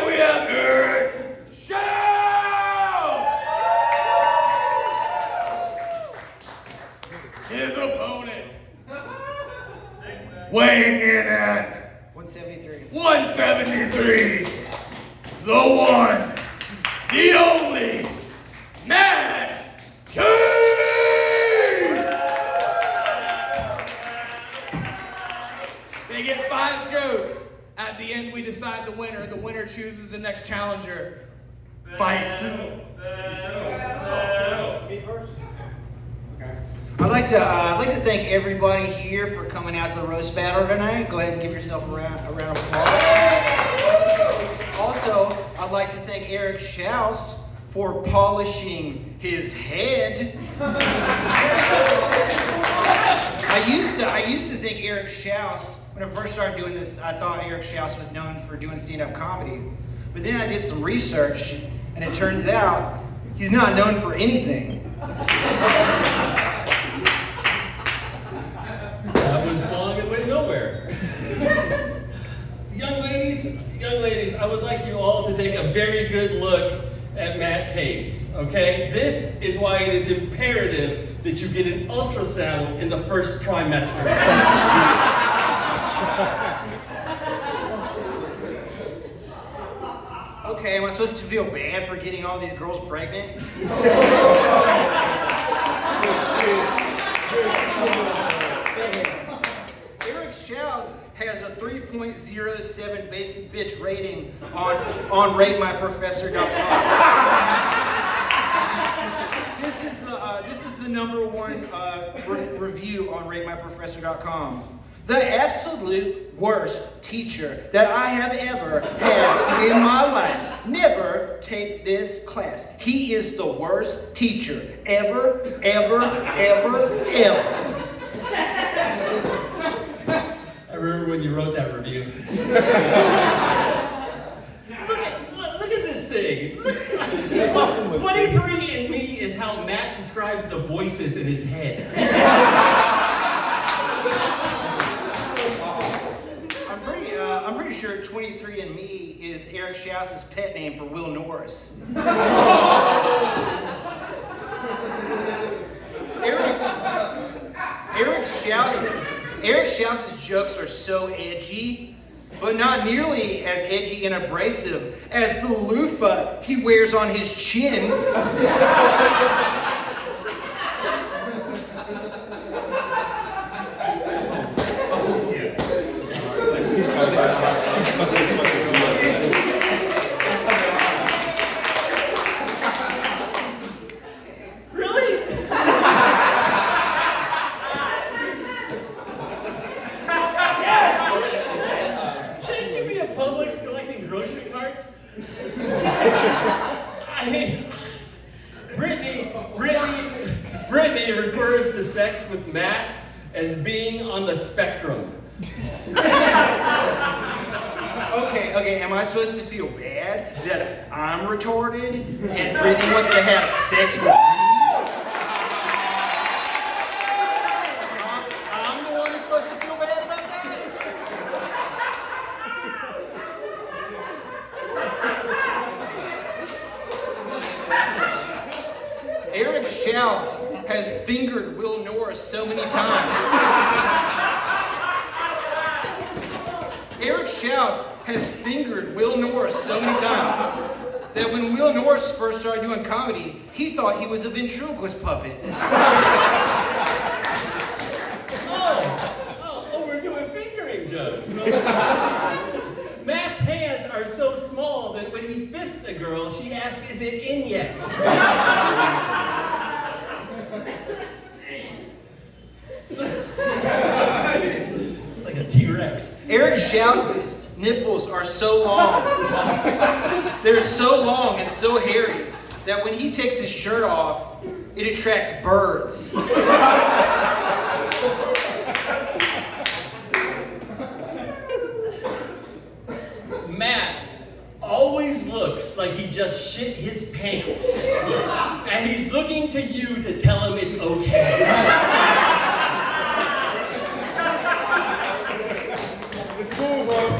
now we have Eric Shouse! His opponent, weighing in at 173, the one, the only, Matt King! They get 5 jokes. At the end, we decide the winner. The winner chooses the next challenger. Fight. Me first. Okay. I'd like to thank everybody here for coming out to the roast battle tonight. Go ahead and give yourself a round of applause. Also, I'd like to thank Eric Shouse for polishing his head. I used to think Eric Shouse, when I first started doing this, I thought Eric Shouse was known for doing stand-up comedy. But then I did some research, and it turns out he's not known for anything. That was long and went nowhere. Young ladies, I would like you all to take a very good look at Matt Case, okay? This is why it is imperative that you get an ultrasound in the first trimester. Okay, am I supposed to feel bad for getting all these girls pregnant? Eric Shouse has a 3.07 basic bitch rating on RateMyProfessor.com. This is the #1 review on RateMyProfessor.com. The absolute worst teacher that I have ever had in my life. Never take this class. He is the worst teacher ever. I remember when you wrote that review. Look at this thing. 23andMe is how Matt describes the voices in his head. I'm pretty sure 23andMe is Eric Shouse's pet name for Will Norris. Eric Shouse's jokes are so edgy, but not nearly as edgy and abrasive as the loofah he wears on his chin. Brittany refers to sex with Matt as being on the spectrum. Okay, am I supposed to feel bad that I'm retarded and Brittany wants to have sex with me? I'm the one who's supposed to feel bad about that? Eric Shouse has fingered Will Norris so many times. Eric Shouse has fingered Will Norris so many times that when Will Norris first started doing comedy, he thought he was a ventriloquist puppet. Oh, we're doing fingering jokes. Matt's hands are so small that when he fists a girl, she asks, "Is it in yet?" It's like a T-Rex. Eric Shouse's nipples are so long. They're so long and so hairy that when he takes his shirt off, it attracts birds. Matt always looks like he just shit his pants. And he's looking to you to tell him it's okay. It's cool, bro.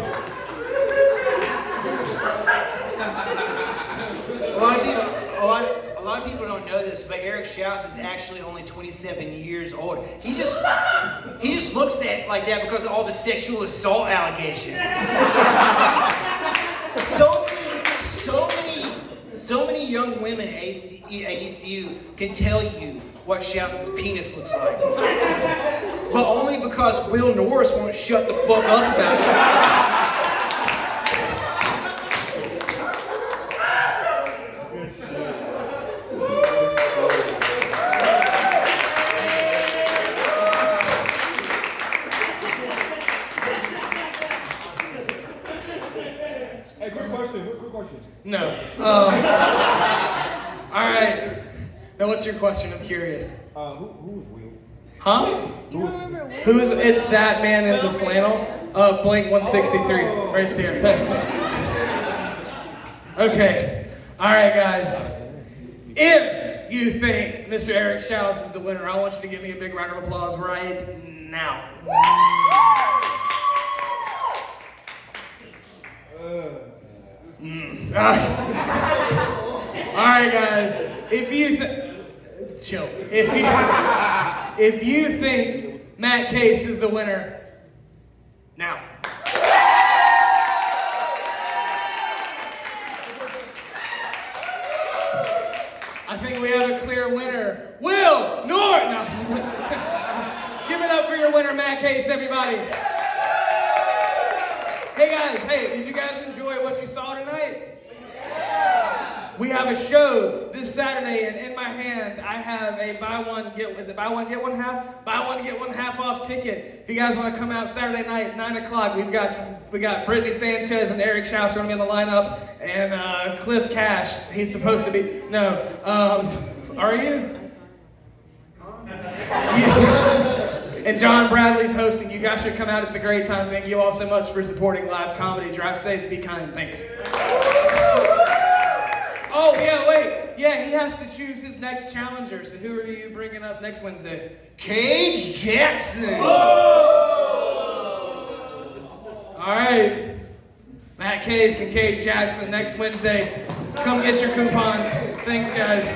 27 years old. He just looks like that because of all the sexual assault allegations. So many young women at ECU can tell you what Shouse's penis looks like. But only because Will Norris won't shut the fuck up about it. Hey, quick question. No. All right. Now, what's your question? I'm curious. Who's Will? Huh? Who's? It's that man in the flannel. Blink 163, right there. Okay. All right, guys. If you think Mr. Eric Shouse is the winner, I want you to give me a big round of applause right now. All right, guys. If you chill. If you think Matt Case is the winner, now. I think we have a clear winner. Will Norton. No. Give it up for your winner, Matt Case, everybody. Hey guys, did you guys enjoy what you saw tonight? We have a show this Saturday, and in my hand, I have a buy one get one half off ticket. If you guys want to come out Saturday night, 9 o'clock, we got Brittany Sanchez and Eric Shouse going to be in the lineup, and Cliff Cash. He's supposed to be. No, are you? And John Bradley's hosting. You guys should come out. It's a great time. Thank you all so much for supporting live comedy. Drive safe, be kind. Thanks. Oh, yeah, wait. Yeah, he has to choose his next challenger. So who are you bringing up next Wednesday? Cage Jackson. Oh! All right. Matt Case and Cage Jackson next Wednesday. Come get your coupons. Thanks, guys.